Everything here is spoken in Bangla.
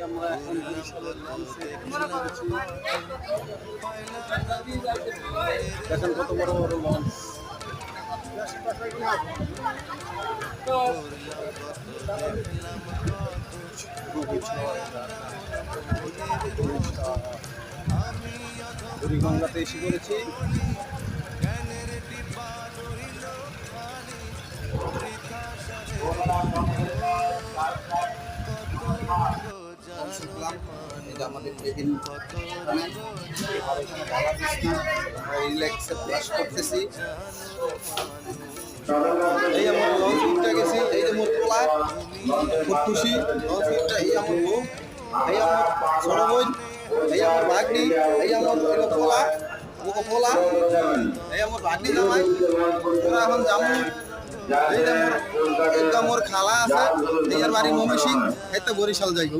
আমরা এখন বরিশালের লঞ্চে দেখেন কত বড় বড় লঞ্চ। বুড়িগঙ্গাতে এসে পড়েছি। আমাদের কেবিন রিল্যাক্সে ব্রাশ করতেছি। এই আমার লঞ্চ উঠতে গেছি। এই যে মোর পোলা খুব খুশি লঞ্চ উঠতে। এই আমার বউ, এই আমার ছোট বোন, এই আমার ভাগ্নি, এই আমার পোলা ওকে পোলা, এই আমার ভাগ্নি জামাই। ওরা এখন যাবো। এই যে মোর খালা আছে, এই বাড়ি মমি সিং, এতে বরিশাল যাইব।